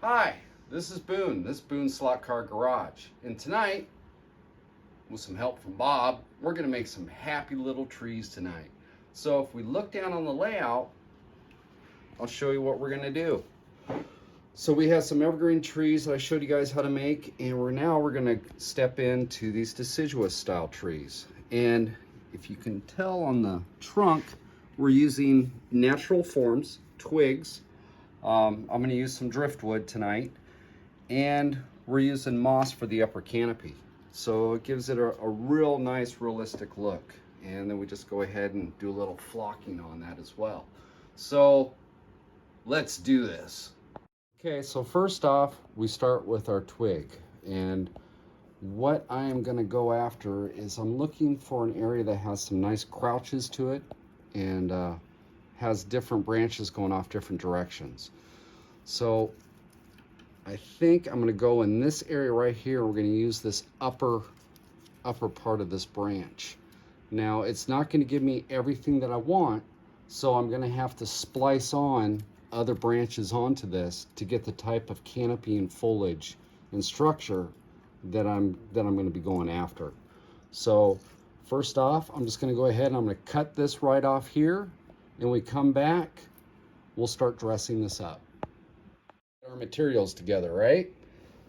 Hi, this is Boone. This is Boone Slot Car Garage. And tonight, with some help from Bob, we're going to make some happy little trees tonight. So if we look down on the layout, I'll show you what we're going to do. So we have some evergreen trees that I showed you guys how to make, and we're going to step into these deciduous style trees. And if you can tell on the trunk, we're using natural forms, twigs. I'm going to use some driftwood tonight, and we're using moss for the upper canopy. So it gives it a real nice realistic look. And then we just go ahead and do a little flocking on that as well. So let's do this. Okay, so first off, we start with our twig. And what I am going to go after is I'm looking for an area that has some nice crouches to it and has different branches going off different directions. So I think I'm going to go in this area right here. We're going to use this upper part of this branch. Now it's not going to give me everything that I want, so I'm going to have to splice on other branches onto this to get the type of canopy and foliage and structure that I'm going to be going after. So first off, I'm just going to go ahead and I'm going to cut this right off here, and when we come back, we'll start dressing this up. Our materials together, right?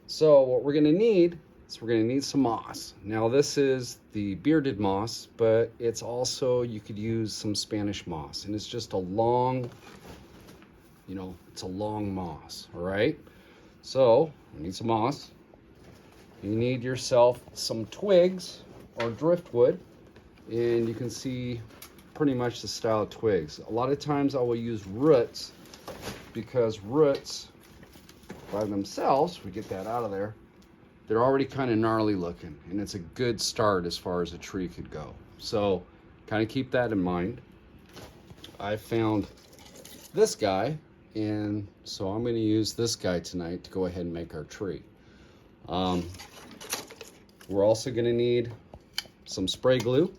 So what we're going to need is we're going to need some moss. Now this is the bearded moss, but it's also, you could use some Spanish moss, and it's just a long, it's a long moss. All right, so you need some moss. You need yourself some twigs or driftwood, and you can see pretty much the style of twigs. A lot of times I will use roots, because roots by themselves, we get that out of there, they're already kind of gnarly looking, and it's a good start as far as a tree could go. So kind of keep that in mind. I found this guy, and so I'm going to use this guy tonight to go ahead and make our tree. We're also going to need some spray glue.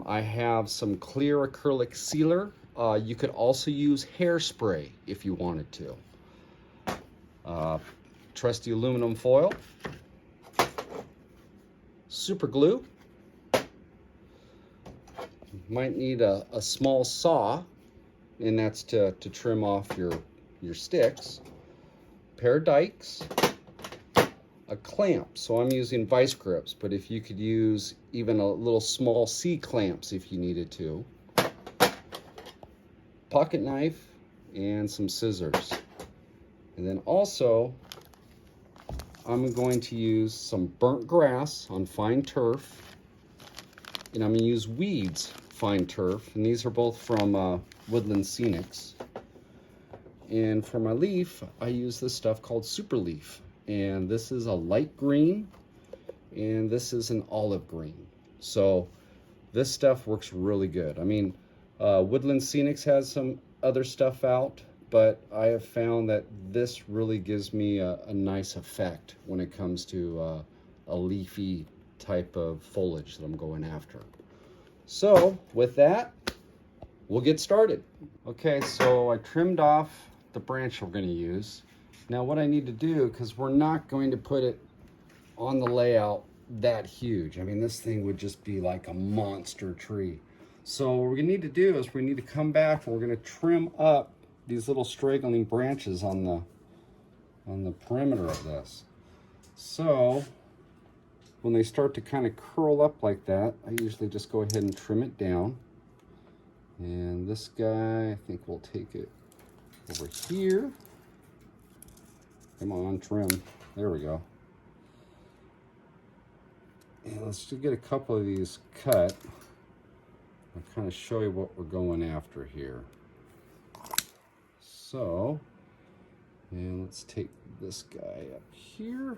I have some clear acrylic sealer. You could also use hairspray if you wanted to. Trusty aluminum foil, super glue. Might need a small saw, and that's to trim off your sticks. Pair of dikes, a clamp. So I'm using vice grips, but if you could use even a little small C clamps if you needed to. Pocket knife and some scissors. And then also, I'm going to use some burnt grass on fine turf, and I'm going to use weeds fine turf, and these are both from Woodland Scenics. And for my leaf, I use this stuff called Super Leaf, and this is a light green, and this is an olive green. So this stuff works really good. I mean, Woodland Scenics has some other stuff out, but I have found that this really gives me a nice effect when it comes to a leafy type of foliage that I'm going after. So with that, we'll get started. Okay, so I trimmed off the branch we're going to use. Now what I need to do, because we're not going to put it on the layout that huge. I mean, this thing would just be like a monster tree. So what we're going to need to do is we need to come back and we're going to trim up these little straggling branches on the perimeter of this. So when they start to kind of curl up like that, I usually just go ahead and trim it down. And this guy, I think we'll take it over here. Come on, trim. There we go. And let's just get a couple of these cut. I'll kind of show you what we're going after here. So, and let's take this guy up here.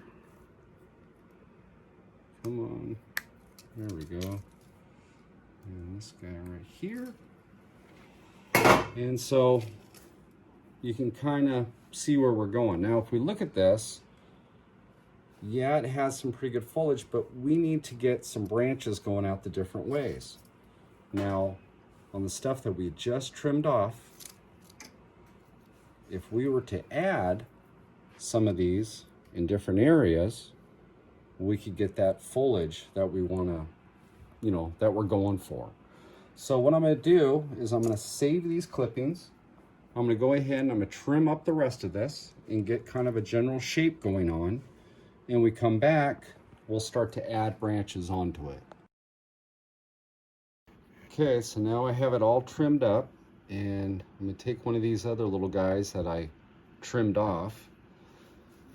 Come on. There we go. And this guy right here. And so you can kind of see where we're going. Now, if we look at this, yeah, it has some pretty good foliage, but we need to get some branches going out the different ways. Now, on the stuff that we just trimmed off, if we were to add some of these in different areas, we could get that foliage that we want to, you know, that we're going for. So what I'm going to do is I'm going to save these clippings. I'm going to go ahead and I'm going to trim up the rest of this and get kind of a general shape going on. And we come back, we'll start to add branches onto it. Okay, so now I have it all trimmed up, and I'm going to take one of these other little guys that I trimmed off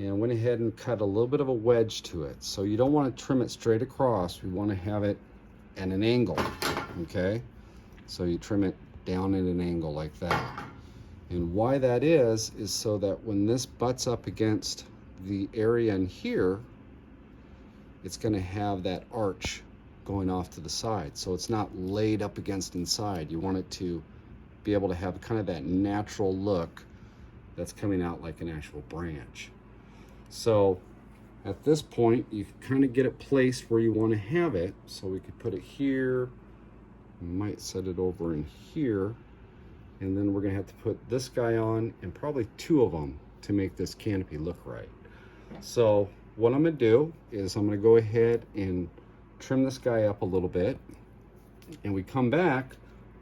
and went ahead and cut a little bit of a wedge to it. So you don't want to trim it straight across. We want to have it at an angle, okay? So you trim it down at an angle like that. And why that is so that when this butts up against the area in here, it's going to have that arch going off to the side. So it's not laid up against inside. You want it to be able to have kind of that natural look that's coming out like an actual branch. So at this point, you can kind of get it placed where you want to have it. So we could put it here, we might set it over in here, and then we're going to have to put this guy on and probably two of them to make this canopy look right. So what I'm going to do is I'm going to go ahead and trim this guy up a little bit, and we come back,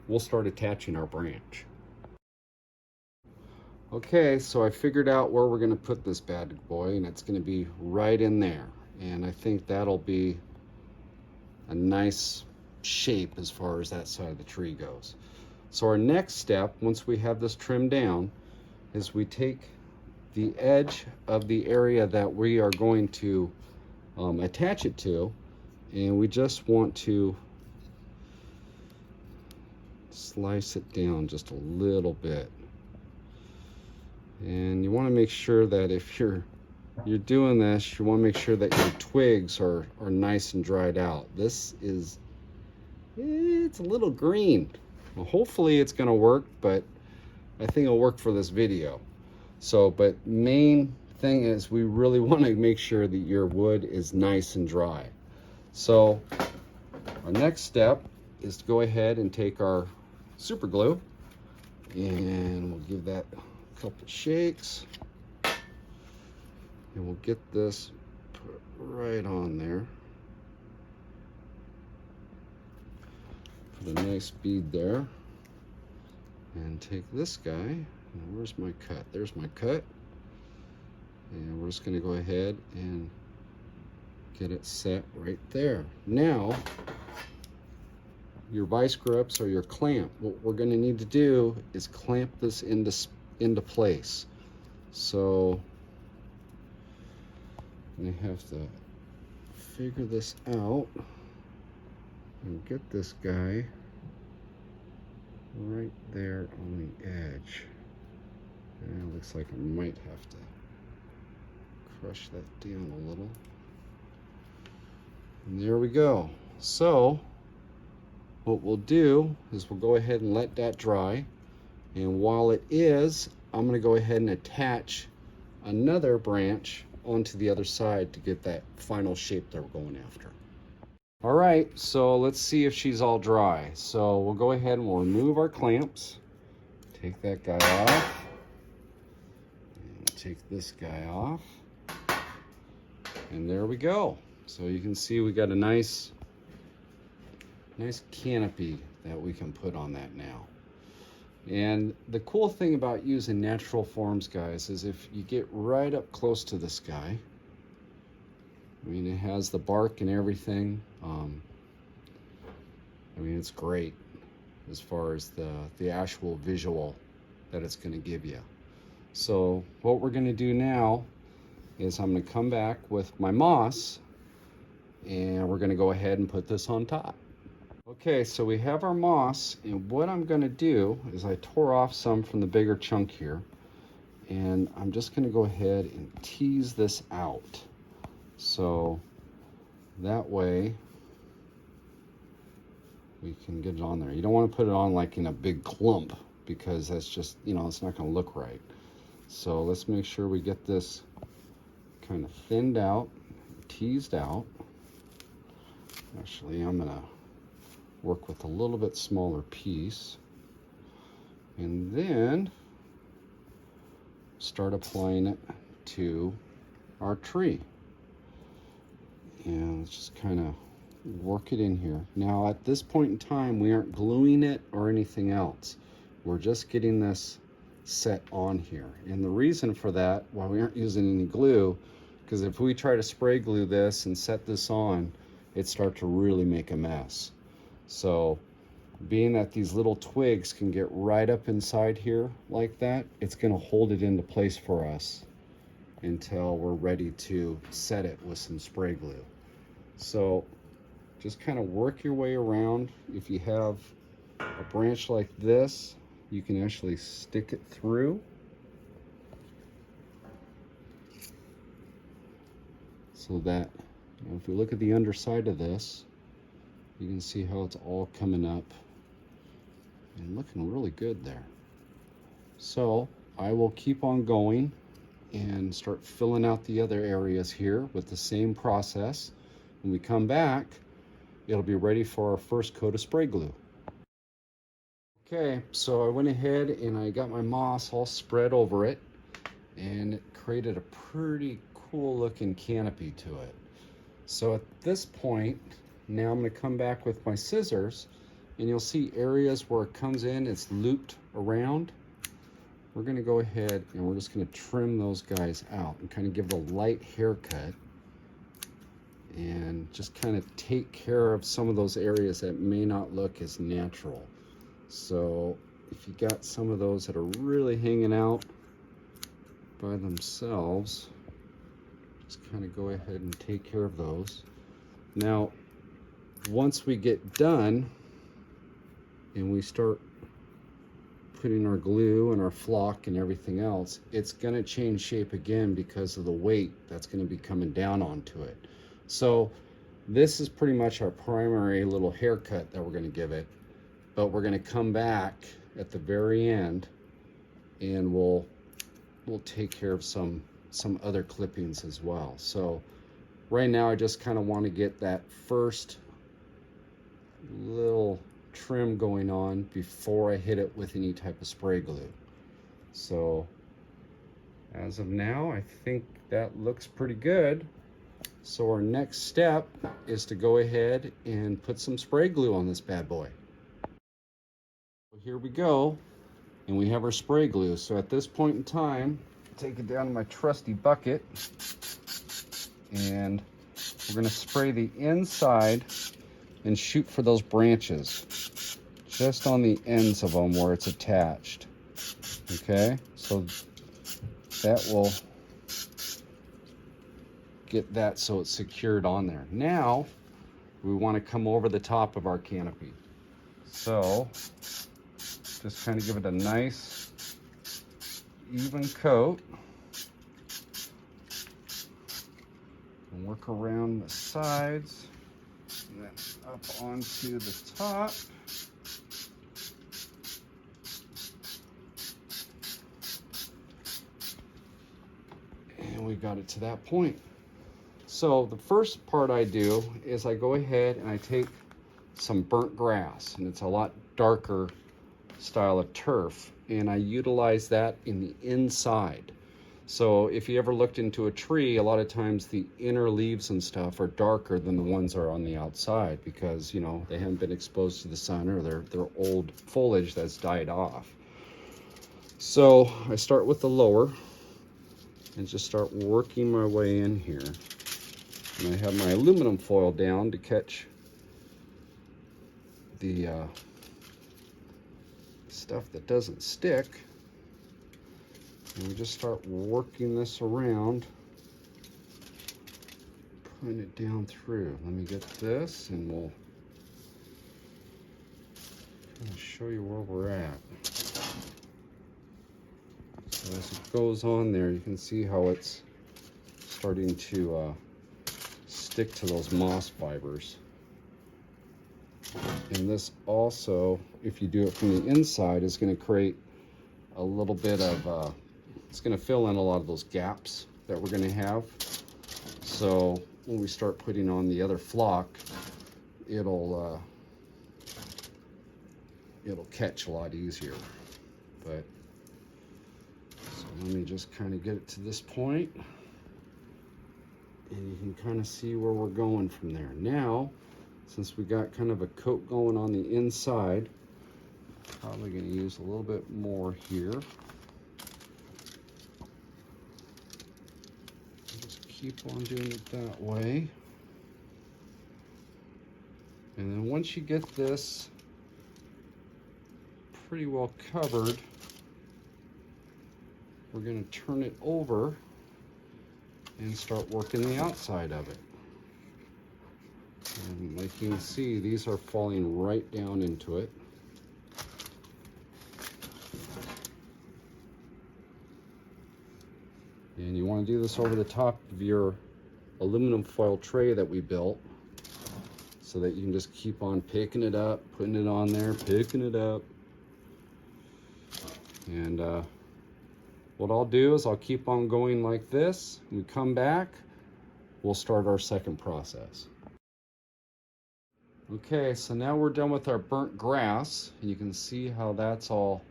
we'll start attaching our branch. Okay, so I figured out where we're going to put this bad boy, and it's going to be right in there. And I think that'll be a nice shape as far as that side of the tree goes. So our next step, once we have this trimmed down, is we take the edge of the area that we are going to attach it to, and we just want to slice it down just a little bit. And you want to make sure that if you're doing this, you want to make sure that your twigs are nice and dried out. This is, it's a little green. Well, hopefully it's going to work, but I think it'll work for this video. So, but main thing is we really want to make sure that your wood is nice and dry. So our next step is to go ahead and take our super glue, and we'll give that a couple shakes, and we'll get this put right on there. Put a nice bead there, and take this guy, and where's my cut? There's my cut, and we're just going to go ahead and get it set right there. Now your vice grips or your clamp, what we're going to need to do is clamp this into place. So I have to figure this out and get this guy right there on the edge. And it looks like I might have to crush that down a little. And there we go. So what we'll do is we'll go ahead and let that dry. And while it is, I'm going to go ahead and attach another branch onto the other side to get that final shape that we're going after. All right, so let's see if she's all dry. So we'll go ahead and we'll remove our clamps. Take that guy off. And take this guy off. And there we go. So you can see we got a nice canopy that we can put on that now. And the cool thing about using natural forms, guys, is if you get right up close to this guy, I mean, it has the bark and everything. I mean, it's great as far as the actual visual that it's going to give you. So what we're going to do now is I'm going to come back with my moss, and we're going to go ahead and put this on top. Okay, so we have our moss, and what I'm going to do is I tore off some from the bigger chunk here, and I'm just going to go ahead and tease this out. So that way we can get it on there. You don't want to put it on like in a big clump, because that's just, you know, it's not going to look right. So let's make sure we get this kind of thinned out, teased out. Actually, I'm going to work with a little bit smaller piece. And then start applying it to our tree. And let's just kind of work it in here. Now at this point in time, we aren't gluing it or anything else. We're just getting this set on here. And the reason for that, why we aren't using any glue, because if we try to spray glue this and set this on, it starts to really make a mess. So being that these little twigs can get right up inside here like that, it's going to hold it into place for us until we're ready to set it with some spray glue. So just kind of work your way around. If you have a branch like this, you can actually stick it through. So that, you know, if we look at the underside of this, you can see how it's all coming up and looking really good there. So I will keep on going and start filling out the other areas here with the same process. When we come back, it'll be ready for our first coat of spray glue. Okay, so I went ahead and I got my moss all spread over it, and it created a pretty cool looking canopy to it. So at this point, now I'm going to come back with my scissors, and you'll see areas where it comes in, it's looped around. We're going to go ahead and we're just going to trim those guys out and kind of give it a light haircut and just kind of take care of some of those areas that may not look as natural. So if you got some of those that are really hanging out by themselves, just kind of go ahead and take care of those. Now, once we get done and we start putting our glue and our flock and everything else, it's going to change shape again because of the weight that's going to be coming down onto it. So this is pretty much our primary little haircut that we're going to give it, but we're going to come back at the very end and we'll take care of some other clippings as well. So right now I just kind of want to get that first little trim going on before I hit it with any type of spray glue. So as of now, I think that looks pretty good. So our next step is to go ahead and put some spray glue on this bad boy. Here we go, and we have our spray glue. So at this point in time, take it down to my trusty bucket, and we're going to spray the inside and shoot for those branches just on the ends of them where it's attached. Okay, so that will get that so it's secured on there. Now we want to come over the top of our canopy, so just kind of give it a nice even coat and work around the sides and then up onto the top. And we got it to that point. So the first part I do is I go ahead and I take some burnt grass, and it's a lot darker style of turf, and I utilize that in the inside. So if you ever looked into a tree, a lot of times the inner leaves and stuff are darker than the ones that are on the outside because, you know, they haven't been exposed to the sun, or they're old foliage that's died off. So I start with the lower and just start working my way in here. And I have my aluminum foil down to catch the stuff that doesn't stick. And we just start working this around, putting it down through. Let me get this and we'll kind of show you where we're at. So as it goes on there, you can see how it's starting to stick to those moss fibers. And this also, if you do it from the inside, is going to create a little bit of, it's going to fill in a lot of those gaps that we're going to have. So when we start putting on the other flock, it'll catch a lot easier. But so Let me just kind of get it to this point, and you can kind of see where we're going from there. Now, since we got kind of a coat going on the inside, probably going to use a little bit more here. Just keep on doing it that way. And then once you get this pretty well covered, we're going to turn it over and start working the outside of it. And like you can see, these are falling right down into it. And you want to do this over the top of your aluminum foil tray that we built, so that you can just keep on picking it up, putting it on there, picking it up. And what I'll do is I'll keep on going like this. When we come back, we'll start our second process. Okay, so now we're done with our burnt grass. You can see how that's all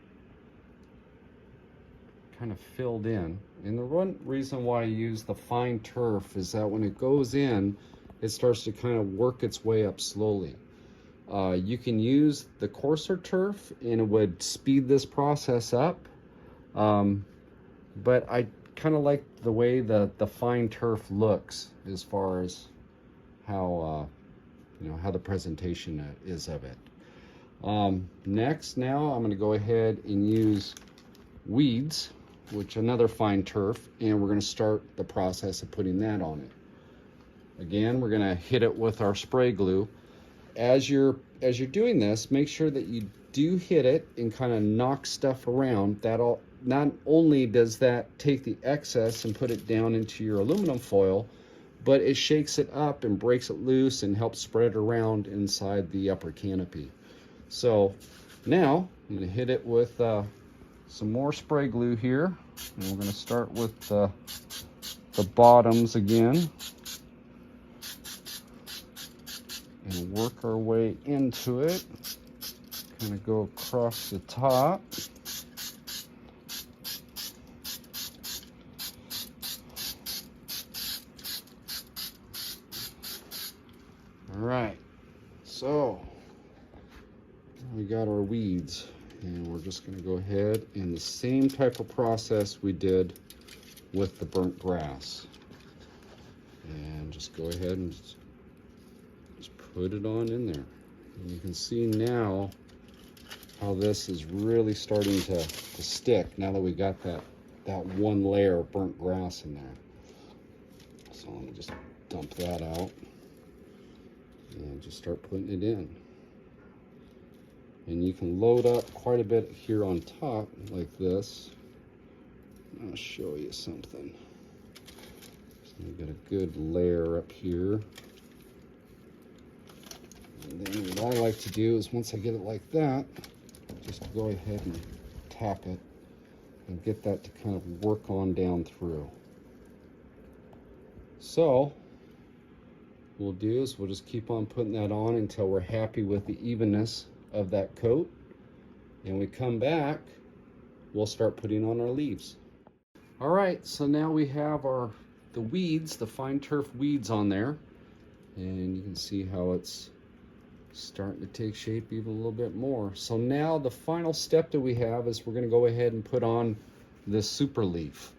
kind of filled in. And the one reason why I use the fine turf is that when it goes in, it starts to kind of work its way up slowly. You can use the coarser turf and it would speed this process up. But I kind of like the way the fine turf looks as far as how how the presentation is of it. Next, now I'm going to go ahead and use weeds, which another fine turf, and we're going to start the process of putting that on it. Again, we're going to hit it with our spray glue. As you're doing this, make sure that you do hit it and kind of knock stuff around. That'll not only does that take the excess and put it down into your aluminum foil, but it shakes it up and breaks it loose and helps spread it around inside the upper canopy. So now I'm going to hit it with some more spray glue here, and we're going to start with the bottoms again and work our way into it. Kind of go across the top. All right, so we got our weeds, and we're just going to go ahead in the same type of process we did with the burnt grass, and just go ahead and just put it on in there. And you can see now how this is really starting to stick now that we got that one layer of burnt grass in there. So let me just dump that out and just start putting it in. And you can load up quite a bit here on top like this. I'll show you something. So you get a good layer up here. And then what I like to do is once I get it like that, just go ahead and tap it and get that to kind of work on down through. So what we'll do is we'll just keep on putting that on until we're happy with the evenness of that coat. And we come back, we'll start putting on our leaves. All right, so now we have the weeds, the fine turf weeds on there, and you can see how it's starting to take shape even a little bit more. So now the final step that we have is we're going to go ahead and put on this super leaf.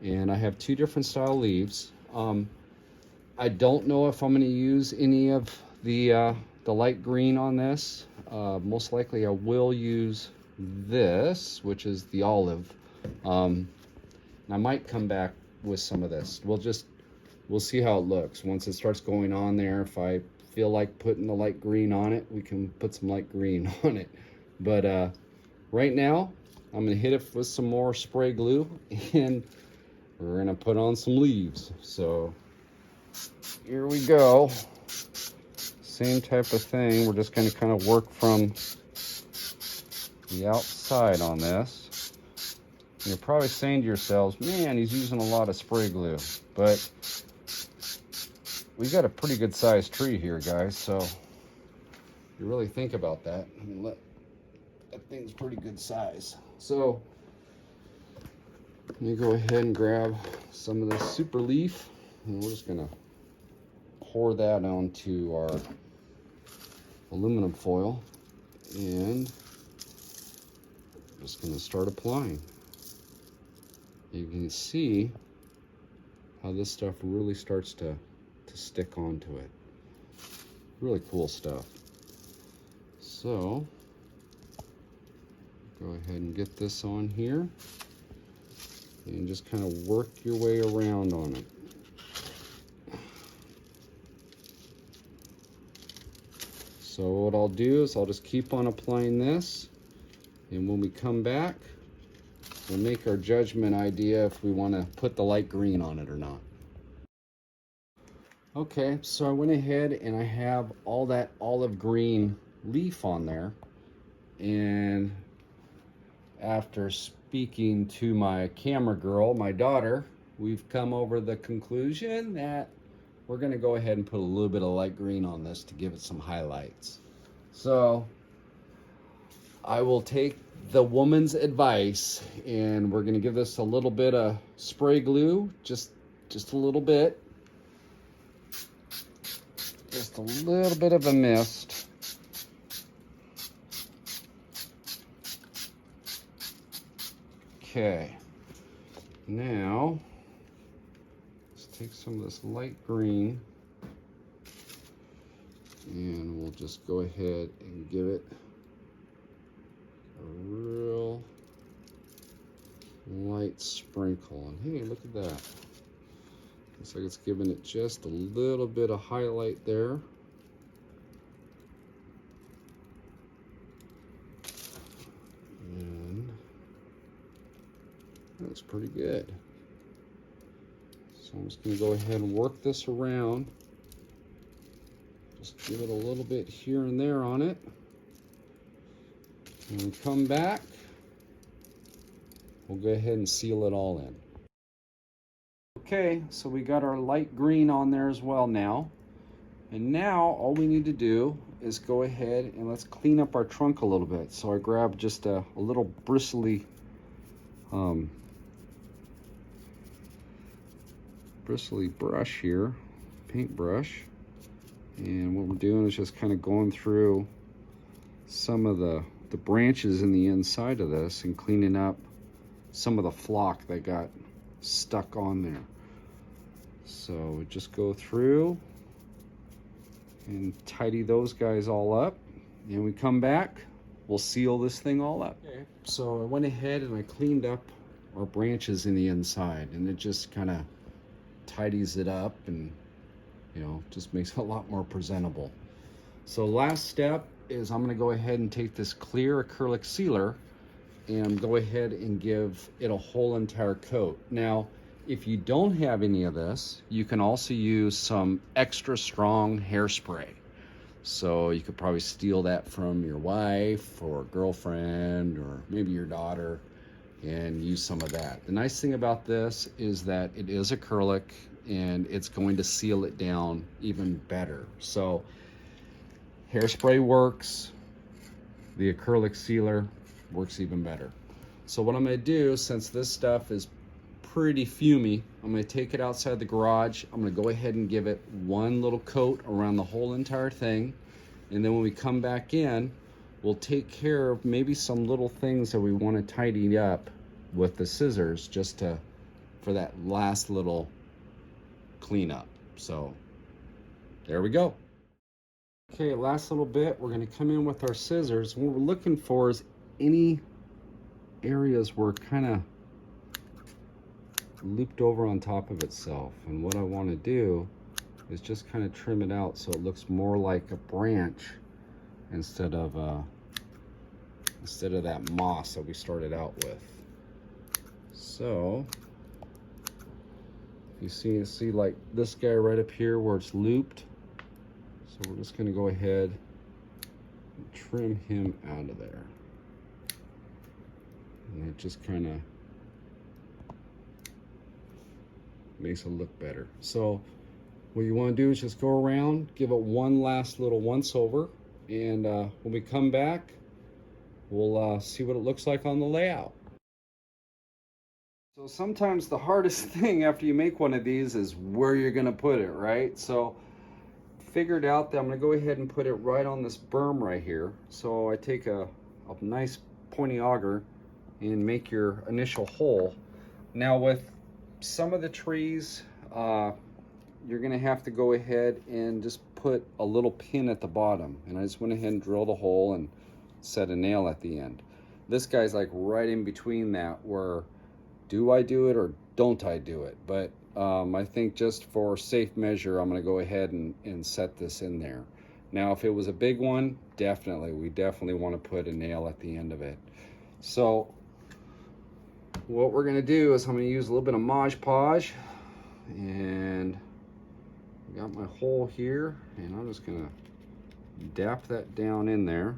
And I have two different style leaves. I don't know if I'm going to use any of the light green on this. Most likely I will use this, which is the olive. And I might come back with some of this. We'll see how it looks once it starts going on there. If I feel like putting the light green on it, we can put some light green on it. But right now, I'm gonna hit it with some more spray glue, and we're gonna put on some leaves. So here we go. Same type of thing. We're just gonna kind of work from the outside on this. You're probably saying to yourselves, man, he's using a lot of spray glue. But we got a pretty good sized tree here, guys, so you really think about that. I mean, that thing's pretty good size. So Let me go ahead and grab some of this super leaf, and we're just gonna pour that onto our aluminum foil, and I'm just gonna start applying. You can see how this stuff really starts to stick onto it. Really cool stuff. So go ahead and get this on here and just kind of work your way around on it. So what I'll do is I'll just keep on applying this, and when we come back, we'll make our judgment idea if we want to put the light green on it or not. Okay, so I went ahead and I have all that olive green leaf on there, and after speaking to my camera girl, my daughter, we've come over the conclusion that we're going to go ahead and put a little bit of light green on this to give it some highlights. So I will take the woman's advice, and we're going to give this a little bit of spray glue, just a little bit. Just a little bit of a mist. Okay, now let's take some of this light green, and we'll just go ahead and give it a real light sprinkle. And hey, look at that. Looks like it's giving it just a little bit of highlight there. And that's pretty good. So I'm just going to go ahead and work this around. Just give it a little bit here and there on it. When we come back, we'll go ahead and seal it all in. Okay, so we got our light green on there as well now. And now all we need to do is go ahead and let's clean up our trunk a little bit. So I grabbed just a little bristly brush here, paintbrush. And what we're doing is just kind of going through some of the branches in the inside of this and cleaning up some of the flock that got stuck on there. So we just go through and tidy those guys all up, and we come back, we'll seal this thing all up. Okay. So I went ahead and I cleaned up our branches in the inside, and it just kind of tidies it up and, you know, just makes it a lot more presentable. So last step is I'm going to go ahead and take this clear acrylic sealer and go ahead and give it a whole entire coat. Now, if you don't have any of this, you can also use some extra strong hairspray. So you could probably steal that from your wife or girlfriend or maybe your daughter and use some of that. The nice thing about this is that it is acrylic and it's going to seal it down even better. So hairspray works, the acrylic sealer works even better. So what I'm going to do, since this stuff is pretty fumey, I'm going to take it outside the garage. I'm going to go ahead and give it one little coat around the whole entire thing, and then when we come back in, we'll take care of maybe some little things that we want to tidy up with the scissors, just for that last little cleanup. So there we go. Okay, last little bit, we're going to come in with our scissors. What we're looking for is any areas where it kind of looped over on top of itself, and what I want to do is just kind of trim it out so it looks more like a branch instead of that moss that we started out with. So you see like this guy right up here where it's looped, so we're just going to go ahead and trim him out of there, and it just kind of makes it look better. So what you want to do is just go around, give it one last little once over, and when we come back, we'll see what it looks like on the layout. So sometimes the hardest thing after you make one of these is where you're gonna put it, right? So figured out that I'm gonna go ahead and put it right on this berm right here. So I take a nice pointy auger and make your initial hole. Now with some of the trees, you're gonna have to go ahead and just put a little pin at the bottom. And I just went ahead and drilled a hole and set a nail at the end. This guy's like right in between that, where do I do it or don't I do it? But I think just for safe measure, I'm gonna go ahead and set this in there. Now, if it was a big one, we definitely wanna put a nail at the end of it. So what we're gonna do is I'm gonna use a little bit of Mod Podge, and I got my hole here, and I'm just gonna dap that down in there.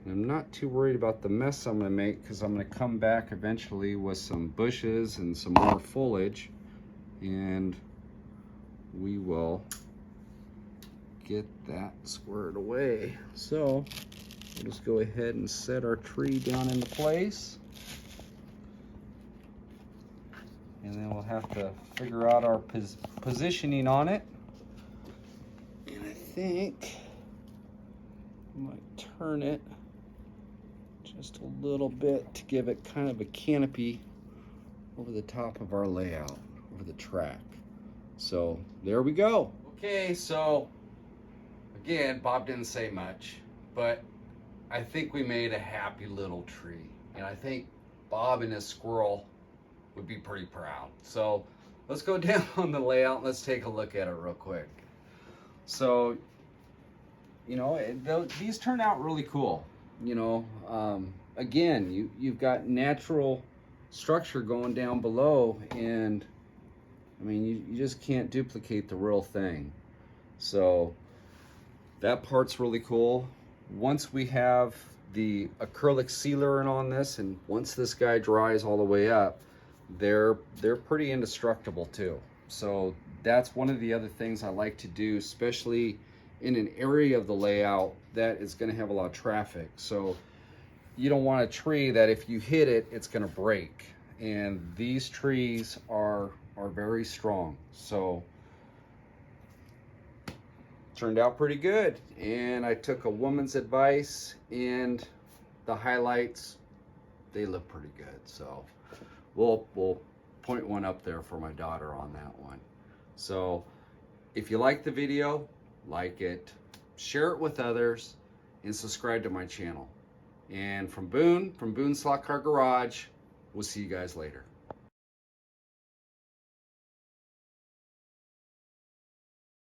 And I'm not too worried about the mess I'm gonna make, because I'm gonna come back eventually with some bushes and some more foliage, and we will get that squared away. So we'll just go ahead and set our tree down into place. And then we'll have to figure out our positioning on it. And I think I might turn it just a little bit to give it kind of a canopy over the top of our layout, over the track. So there we go. Okay, so again, Bob didn't say much, but I think we made a happy little tree. And I think Bob and his squirrel would be pretty proud. So let's go down on the layout and let's take a look at it real quick. So, you know, these turn out really cool. You know, again, you've got natural structure going down below, and I mean, you just can't duplicate the real thing. So that part's really cool. Once we have the acrylic sealer on this, and once this guy dries all the way up, they're pretty indestructible too. So that's one of the other things I like to do, especially in an area of the layout that is going to have a lot of traffic. So you don't want a tree that if you hit it, it's going to break. And these trees are very strong. So turned out pretty good. And I took a woman's advice, and the highlights, they look pretty good. So we'll point one up there for my daughter on that one. So if you like the video, like it, share it with others, and subscribe to my channel. And from Boone Slot Car Garage, we'll see you guys later.